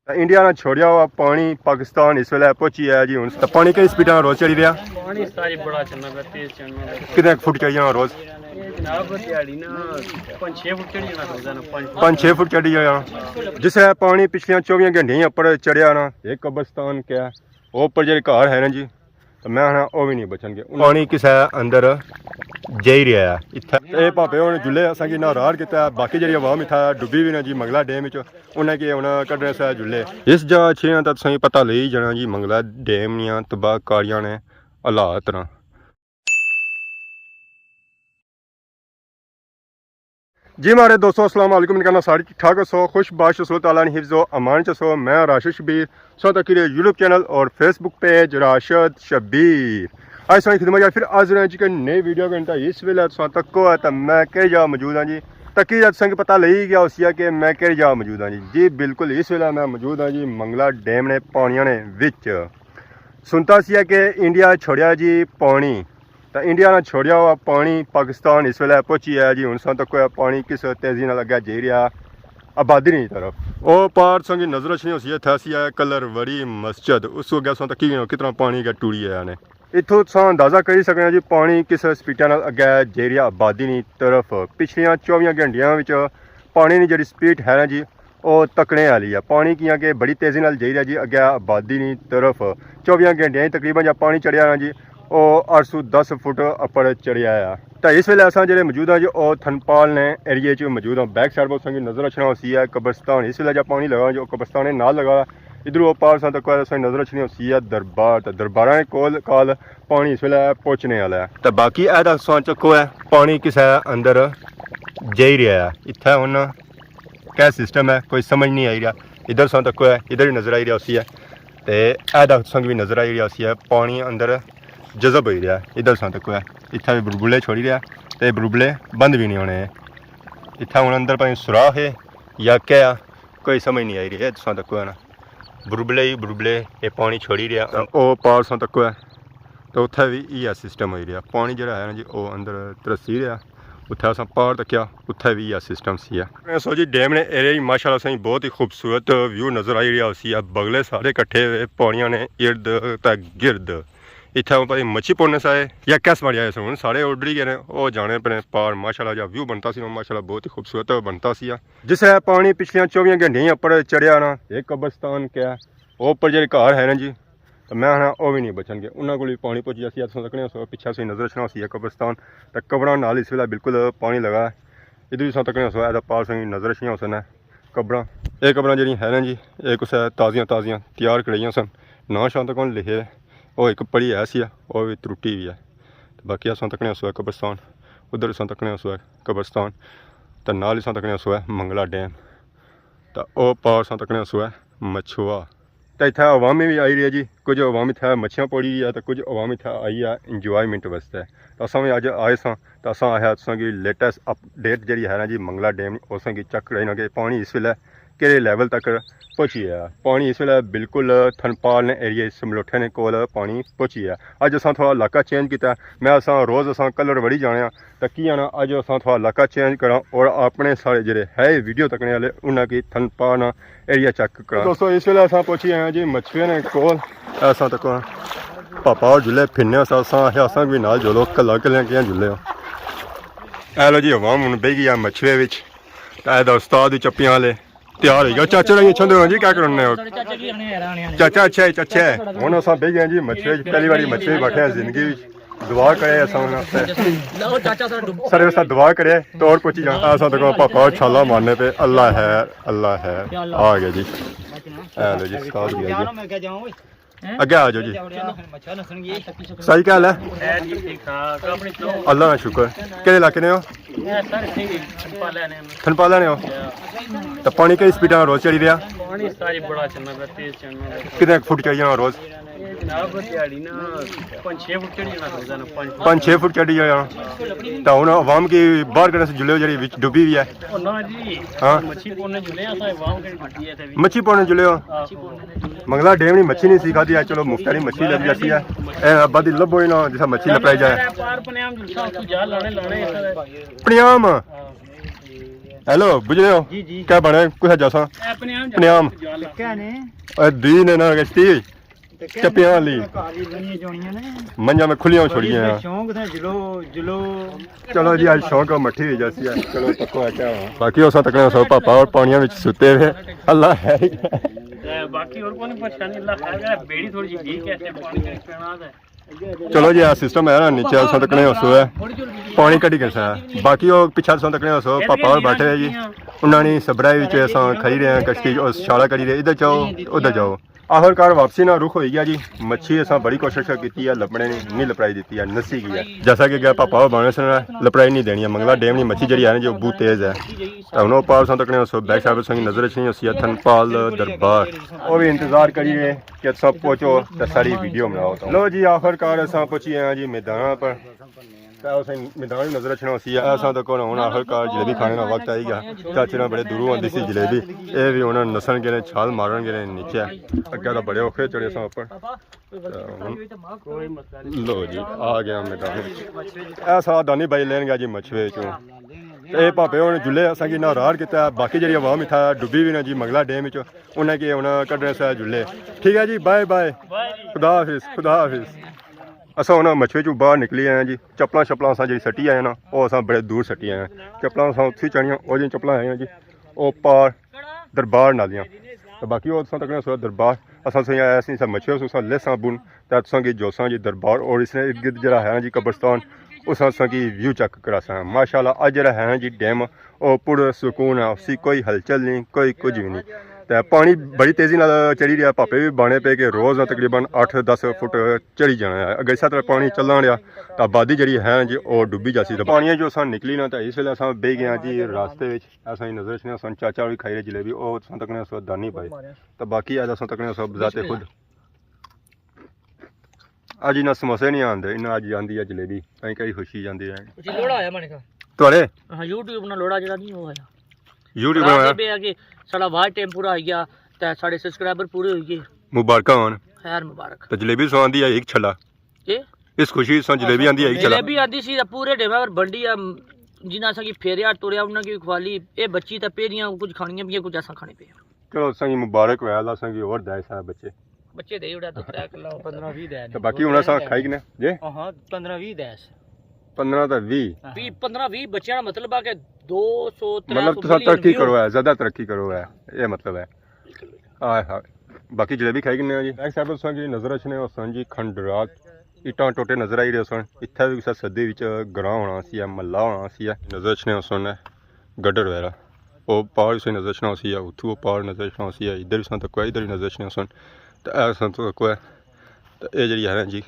India ने छोड़िया हुआ पानी पाकिस्तान इस वेले पहुंची है जी। हूँ पानी कई स्पीड रोज चढ़ी रहा। पानी सारी बड़ा चलना पे तेज चलना कितने फुट चढ़ी जाना रोज? जनाब दिहाड़ी ना 5-6 फुट चढ़ी जाना रोजाना 5-6 फुट चढ़ी जाना। जिस पानी पिछले 24 घंटे उपर चढ़िया ना एक कब्रस्तान क्या वो उपर जो घर है ना जी, तो मैं आना वो भी नहीं बचनगे। पानी किस अंदर जाई रहा है इतने भापे हूँ जुले असा कि ना रार किया। बाकी जी आवाम इतना डुबी भी ना जी मंगला डैम उन्हें कि हूँ कड्ढने से जुले इस जगह छे तो तुम पता ले ही जाना जी मंगला डैम दियाँ तबाहकारियां ने हालात ना। जी मारे दोस्तों अस्सलाम वालेकुम कहना सारी ठीक ठाक सो खुश बाश सो ताला हिफ्ज़ो अमान सो। मैं राशिद शबीर सो तक यूट्यूब चैनल और फेसबुक पेज राशिद शबीर आज सारी खिदमत फिर आज रहे जी के नई वीडियो घंटा इस वेले तक को है तो मैं कई जगह मौजूद हाँ जी। तकी जब संग पता ले ही गया उसी कि मैं कई जगह मौजूद हाँ जी बिल्कुल इस वेले मैं मौजूद हाँ जी मंगला डैम ने पानिया ने विच सुनता सी कि इंडिया छोड़िया जी पानी तो इंडिया ने छोड़िया हुआ पानी पाकिस्तान इस वेले पहुंची है जी। हूँ तक पानी किस तेजी ना लगे जा रहा आबादी नहीं तरफ वो पार संगी नजर अच्छी उसी सी है कलर बड़ी मस्जिद उस गया तक कितना पानी गया टूरी है ने इतों तुम अंदाजा कर सकते जी पानी किस स्पीडा अगे जा रहा आबादी नहीं तरफ। पिछलियां 24 घंटिया पानी की जी स्पीड है ना जी वो तकने वाली है। पानी किया कि बड़ी तेजी जा रहा जी अगे आबादी नहीं तरफ 24 घंटिया तकरीबन जब पानी चढ़िया ना जी वो 810 फुट अपर चढ़िया है। तो इस वेले असा जो मौजूद हाँ जी वो थनपाल ने एरिए मौजूद हाँ। बैक साइड पर नजर रखना उसी है कब्रस्तान इस वेले जब पानी लगा जो कब्रस्तान ना लगा इधर वो पार तक नजर रखनी उसी है दरबार। तो दरबार कोल काल पानी इस वेले पहुँचने वाला है। तो बाकी चको है पानी किस अंदर जा ही रहा है इतना हूँ क्या सिस्टम है कोई समझ नहीं आई रहा। इधर तक है इधर ही नजर आई रहा उसी है तो संग भी नजर आई रहा उसी है पानी अंदर जजब हो रहा इधर तक है इतना भी बुलबुले छोड़ी रहा तो बुलबुले बंद भी नहीं होने इतना हूँ अंदर भाई सुराख है या क्या कोई समझ नहीं आई रही है तक है ना बुलबुले ही बुलबुले ये पानी छोड़ी रहा वो पार तक है तो उत्थे भी इयै सिस्टम हो रहा पानी जो है ना जी वो अंदर तरसी रहा उत्थे अस पार तकिया उत्थे भी इयै सिस्टम सी है। सो जी डैम ने एरिया माशाल्लाह सही बहुत ही खूबसूरत व्यू नज़र आई रहा उसी बगले सारे कट्ठे हुए पानिया ने इर्द गिर्द इतना भाई मच्छी पौने से या कैस मारिया हूँ सारे ऑर्डर ही गए वो जाने पे पार माशाल्लाह जब व्यू बनता सी माशाल्लाह बहुत ही खूबसूरत बनता सी। जिस है पानी पिछलियां 24 घंटे उपर चढ़िया ना एक कब्रस्तान क्या वो उपर जो घर है ना जी, तो मैं आना वो भी नहीं बचनगे उन्होंने को भी पानी पहुँची असी सकने पिछा से नजर रखना उसी कब्रस्तान तो कब्र नाल इस वेला बिल्कुल पानी लगा इधर भी तकने एदा पार से नजर रखियाँ उसने कब्र ये कब्र जी है ना जी एक कुछ ताज़ियाँ तैयार कराइया सन ना शाम तक लिखे वो एक पढ़ी ऐसी है वो भी त्रुटी भी है। तो बाकी अस तकने उस कब्रस्तान उधर तकने उस कब्रस्तान तो नाल ही तकने उस मंगला डैम तो वह पार तकने उस मछुआ तो इतना अवामी भी आई रही है जी। कुछ अवाम इतना मच्छियाँ पड़ी है तो कुछ अवाम इतना आई है इंजॉयमेंट वास्ते। तो असा भी अज आए तो अस आया कि लेटेस्ट अपडेट जी है ना जी मंगला डैम उस चक रही ना कि पानी इस वेले कि लेवल तक पहुँची है। पानी इस वेले बिल्कुल थनपाल ने एरिए समलोठे ने कोल पानी पहुँची है। अज अस थोड़ा इलाका चेंज किया मैं अस रोज़ अस कलर वड़ी जाने तो की आना अज अस थोड़ा इलाका चेंज करा और अपने सारे जोड़े है वीडियो तकने वाले उन्हें थनपाल एरिया चेक करा। दोस्तों इस वेले अस पहुँची आए जी मछुए ने कोल ऐसा तक पापा और जुले फिरने अस भी नाल जुलो कला कलियां कियां जुले लो जी अवाम हूँ बह गई मछुए उस्ताद चप्पियां वाले तैयार हो गया चाचा रही छंदे हो जी क्या करने हो चाचा अच्छा है चाचा है हूँ अस बह गए जी मछुए पहली बार मछुए बैठे जिंदगी दुआ करे सर वास्ते दुआ करे तो और कुछ ऐसा तक पापा छाला मारने पे अल्लाह है आ गया जी लो जी उस्ताद गया जी अगे आ जाओ जी सही क्या हाल है अल्लाह का शुक्र कि इलाके ने हो थनपाला ने हो तो पानी कई स्पीड रोज चढ़ी रहा कितने फुट चढ़ी जाना रोज 5-6 फुट चढ़ी जाना तो हूँ अवाम की बाहर करने से जुले जी डुबी भी है हाँ मच्छी पौने जुले हो मंगला डैम नहीं मच्छी नहीं सी खाती है चलो मुफ्त नहीं मच्छी लगी जैसी है आबादी लभो ही ना जिसा मच्छी लपराई जाए पनियाम हेलो बुझे हो जी जी क्या बने कुछ जैसा पनियाम क्या ने दी ने ना गश्ती चप्पियां वाली कारी लनियां जोड़ियां ने मंजा में खुलियां छोड़ियां हैं शौक था जुलो जुलो चलो जी आज शौक मट्ठी हुई जैसी है चलो तको है क्या बाकी उस तक सो पापा और पानिया में सुते हुए अल्लाह है बाकी और कोई परेशानी अल्लाह खैर करे बेड़ी थोड़ी सी ठीक है ऐसे पानी का पीना है चलो जी आ सिस्टम है ना नीचे उस तक सो है पानी कटी कैसा है बाकी वो पिछा उस तक सो पापा और बैठे हैं जी उन्होंने सबराई खड़ी रहे हैं कश्ती शाला करी रहे इधर जाओ उधर जाओ आखिरकार वापसी ना रुख हो गया जी मच्छी असा बड़ी कोशिश की है लपने नहीं लपड़ाई दी है नसी गई है जैसा कि गया पापा बाने से लपड़ाई नहीं देनी है मंगला डेम की मच्छी जी है जो बहुत तेज है हम पार सौ तक बैक साइड संग नजर नहीं थनपाल दरबार वो भी इंतजार करिए कि सब पहुंचो तो सारी वीडियो बनाओ लो जी आखिरकार असा पहुंची हैं जी मैदान पर मैदान नजर रखना उसी ऐसा तो कौन हूँ आखिरकार जलेबी खाने का वक्त आई गया चाचे ना बड़े दूरों आती सी जलेबी ये भी उन्होंने नसन गए छाल मारन गए नीचे अगे तो बड़े औखे चढ़े सा ऊपर लो जी आ गया मैदान ऐसा दानी बाई लेन गया जी मछवे चो ये भापे उन्हें जुले असा कि ना रार किया बाकी जी आवाम इतना डुबी भी ना जी मंगला डेम उन्हें कि उन्हें कड्ढने से जुले ठीक है जी बाय बाय खुदा हाफिज असा उन्हें मछवे चो बाहर निकली आए जी चप्पल शप्पल असा जी सट्टी आए ना वो असा बड़े दूर सट्टी आए चप्पल असा उत्थे चढ़िया वो जी चप्पल आए जी वो पार दरबार नालियाँ तो बाकी वो असा तक दरबार असा सही ऐसी सब मछवे उस लेसा बुन तो की जोसा जी दरबार और इसने इर्द गिर्द जरा है जी कब्रस्तान उस असा की व्यू चेक करा सा माशाल्लाह अज जरा है जी डैम वो पूरा सुकून है उसी कोई हलचल नहीं कोई कुछ भी नहीं तो पानी बड़ी तेज़ी चढ़ी रहा पापे भी बाने पे कि रोज़ तकरीबन 8-10 फुट चढ़ी जाना है अगर इस तरह पानी चलना रहा तो आबादी जी है जी और डुबी जासी तो पानी जो अस निकली ना तो इस वे अस बह गए जी रास्ते में असा नजर रखने सन चाचा भी खाई रहे जलेबी वो तक दानी पाई तो बाकी अज अस तक बजाते खुद अज इन्ना समोसे नहीं आते इन्ना अज आती है जलेबी कहीं कहीं खुशी जाती है थोड़े यूट्यूब साढ़ा वाच टाइम पूरा आई गया ते साढ़े सब्सक्राइबर पूरे हो गए मुबारक होन खैर मुबारक तो जलेबी सो आंदी है एक छला इस खुशी से जलेबी आंदी है एक छला जलेबी आंदी सी पूरे डेमा पर बंडी जिन्ना सा की फेरिया टुरिया उन्ना की खवाली ए बच्ची ते पेरियां कुछ खानियां भी कुछ ऐसा खाने पे चलो संगी मुबारक होया अल्लाह संगी और दे सा बच्चे दे उड़ा तो 15-20 दे तो बाकी उना सा खाई ने जे हां 15-20 दे 15 तो 20 15-20 बच्चों का मतलब है कि 200-300 मतलब तुसा तरक्की करो है ज्यादा तरक्की करो है ये मतलब है हाय हाय बाकी जलेबी खाई किन्ने जी बैक साइड पर की नजर रखने और सन जी खंडरात इटा टोटे नजर आई रहे सन इत्थे भी किसी सदी विच ग्रां होना सी महला होना सी नजर रखने सन गड्डर वगैरह वो पार से नजर रखना सी उत्थू वो पार नजर रखना सी इधर भी सन तक इधर भी नजर रखने सन तो ऐ सन तक है तो ये जी है जी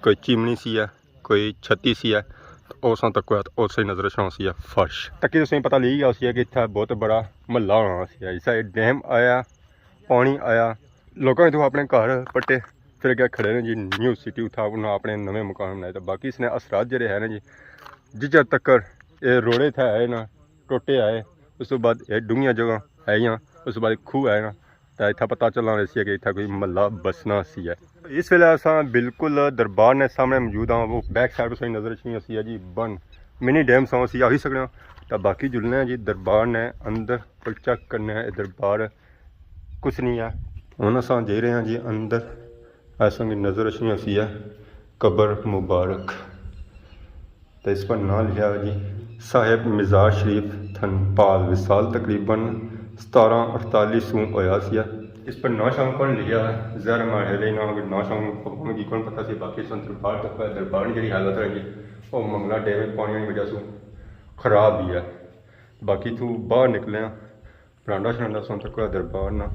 कोई चिमनी सी है कोई छत्ती सी है उस तक उस नजर रखना सी फर्श तक तुम पता ली गया सी कि इतना बहुत बड़ा महला होना सी जिस डैम आया पानी आया लोगों ने तो अपने घर पट्टे फिर क्या खड़े ने जी न्यू सिटी उठा उन्हें अपने नवे मकान बनाए तो बाकी इसने असरात जड़े है ना जी जिस तक ये रोड़े थे आए ना टोटे आए उस तो बाद ये डूंगियां जगह है या उस बाद खूह है ना तो इतना पता चलना रही कि इतना कोई महला बसना सी है इस वेले अस बिल्कुल दरबार ने सामने मौजूद हाँ वो बैक साइड पर नजर रखनी सी है जी बन मिनी डैम सौ असी आ ही सकते तो बाकी जुलने जी दरबार ने अंदर पर चेक करने दरबार कुछ नहीं है हूँ अस जा रहे हैं जी अंदर ऐसा नजर रखनी सी है कबर मुबारक तो इस पर नाम लिखा है जी साहिब मिजाज शरीफ थनपाल विसाल तकरीबन 1748 होया सी इस पर ना शाम कौन लिखा है जहर मारे ना ना शाम की कौन पता सी बाकी सन दरबार की जी हालत है जी वो मंगला डेम पानी की वजह से खराब ही है बाकी तू बाहर निकले बरांडा शरांडा सुन तक दरबार ना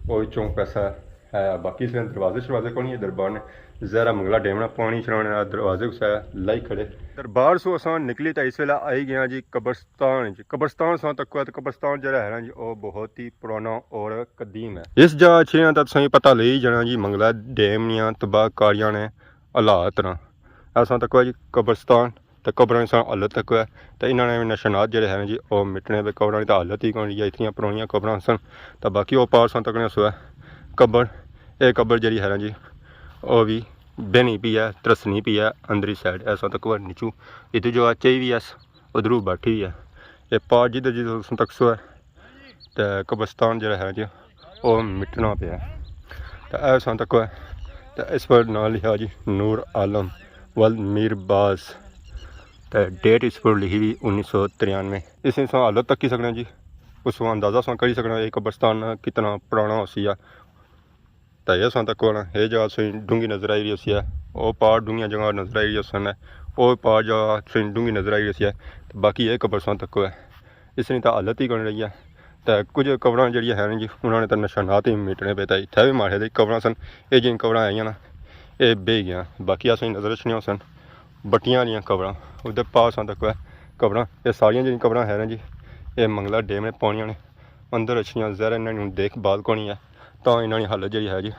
वो चौंक पैसा है बाकी से दरवाजे शरवाजे को नहीं है दरबार ने जहरा मंगला डेमना पानी चढ़ाने दरवाजे कुछ लाई खड़े दरबार सो अस निकली तो इस वेला आई गया जी कब्रस्तान सो तक तो कब्रस्तान जरा है ना जी वो बहुत ही पुराना और कदीम है इस जगह अच्छे तो तुम पता ले ही जाना जी मंगला डेम दियाँ तबाहकारियां ने हालात ना ऐसा तक जी कब्रस्तान तो कब्र हालत तक है तो इन्होंने भी निशानात जोड़े हैं जी वो मिटने पे कब्र की तो हालत ही कौन जी इतनी पुरानियां कब्र सन तो बाकी वो पार सन तक सो है कब्र ये कब्र जी है जी वो भी बहनी पी है तरसनी पी है अंदरी साइड ऐसा तक नीचू इतनी जो चाहिए भी है उधरू बैठी है ये पार जिधर जिधर तक सो है तो कब्रस्तान जो है जी वो मिटना पे तो ऐसा तक है तो इस पर नाम लिखा जी नूर आलम वल मीरबाज तो डेट इस पर लिखी हुई 1993। इस हालत तक ही सकना जी उस अंदाज़ा अस करी सकना ये कब्रस्तान कितना पुराना उसी है तो ये तक होना ये जगह सही डूंगी नज़र आई रही उसी है वो पार डूंगियाँ जगह नज़र आई रही उसन है वो पार जगह सही डूंगी नज़र आई रही उसी है तो बाकी ये कब्रस्तान तक है इसने तो हालत ही कर रही है तो कुछ कबरां जी है जी उन्होंने तो निशानात ही मिटने पे इतने भी मारे थे कबरां सन ये जिन कबरां आई ना ये बह गया बाकी असें नज़र च नहीं सन बट्टियां आलियां कबरां उधर पास तक है कबरां ये सारियां जिन कबरां है जी ये मंगला डेम ने पानियां ने अंदर अच्छियां जहर इन्होंने देखभाल कोनी है तो इन्होंने हालत जी है जी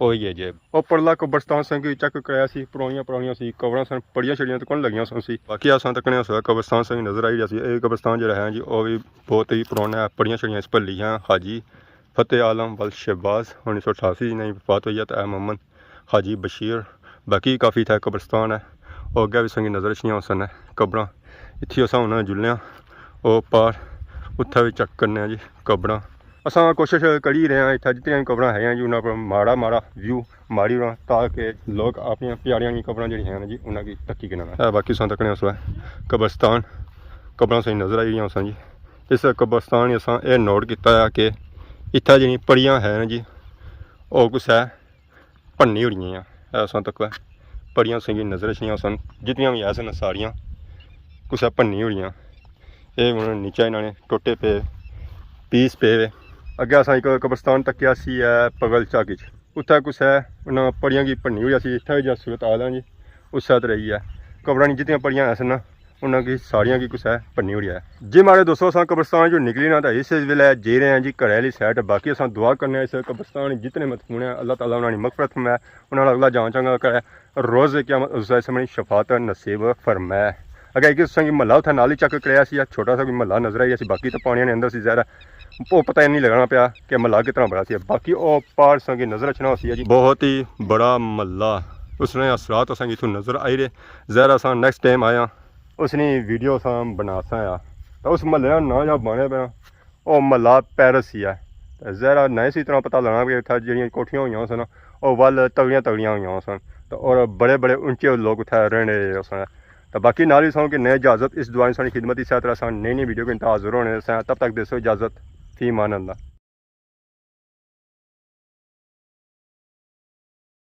वही है जी वो परला कब्रस्तान सन की चेक कराया सी पुरानियां सी कबरां सन पड़ियां छड़ियां तो कौन लगियां सन सी बाकी असां तक ने कब्रस्तान सन नज़र आई रहा सी ये कब्रस्तान जो है जी वो भी बहुत ही पुराना है पड़ियां छड़ियां इस पर लिखियां हाजी फतेह आलम वल शहबाज 1988 नहीं वफात हुई है तो मोहम्मद हाजी बशीर बाकी काफ़ी था कब्रस्तान है और अगर भी संगी नज़र छियां सन कबरां इत्थे असां उन्होंने जुलने वो पार उत्थे भी चेक करने जी कबरां असां कोशिश करी रहे हैं इतना जितनी कबरां है जी उन्होंने पर माड़ा माड़ा व्यू माड़ी रहा ताकि लोग अपनी प्यारियां कबरां जी हैं जी उन्होंने तक्की करना बाकी असां तकने उस कब्रस्तान कबरां सही नज़र आई असां जी इस कब्रस्तान असां ये नोट किया है कि इत्थे जी पड़ियां हैं जी वो कुछ है भन्नी उड़ियां असां तक पड़ियां सही नज़र छियां सन जितनियां भी है सन सारियां कुछ भन्नी उड़ियां ये उन्होंने नीचे इन्होंने टोटे पे पीस पे अगे अस एक कब्रस्तान तकिया सी है पगल झाकी उत्थे कुछ है उन्हें पड़ियां की भन्नी हुई सी इत्थे भी सूरत हाल है जी उस साथ रही है कबरां जितनी पड़ियां है सन उन्होंने सारियां की कुछ है भन्नी हुई है जी हमारे दोस्तों अस कब्रस्तान जो निकली ना तो इस वेले जे रहे हैं जी घर वाली साइड बाकी अस दुआ करने इस कब्रस्तान जितने मतफून है अल्लाह ताला उन्होंने मगफरत फरमाए उन्होंने अगला जान चंगा करे रोज़ क़यामत उस समय शफात नसीब फरमाए अगर एक संगी महला उत्थे नाल ही चेक कराया सी छोटा सा कोई महला नज़र आई सी बाकी तो पानी ने अंदर सी ज़रा वो पता नहीं लगना पाया कि महला कितना बड़ा सी बाकी वो पार संगी नज़र रचना सी जी बहुत ही बड़ा महला उसने असरात असें इतों नज़र आई रहे ज़रा अस नैक्सट टाइम आया उसने वीडियो अस बना सा तो उस महल का ना जहाँ बने पे वो महला पैरिस ही है ज़रा नहीं सी तरह पता लगना कि इतना जी कोठियां हुई सन वो वल तगड़ियां हुई सन तो और बड़े बड़े ऊंचे लोग उत्थे रहने सन तो बाकी नाल ही कि नए इजाज़त इस दुआ सारी खिदमत इस तरह नई वीडियो के इंतजार होने तब तक देसो इजाज़त फी मान अल्लाह।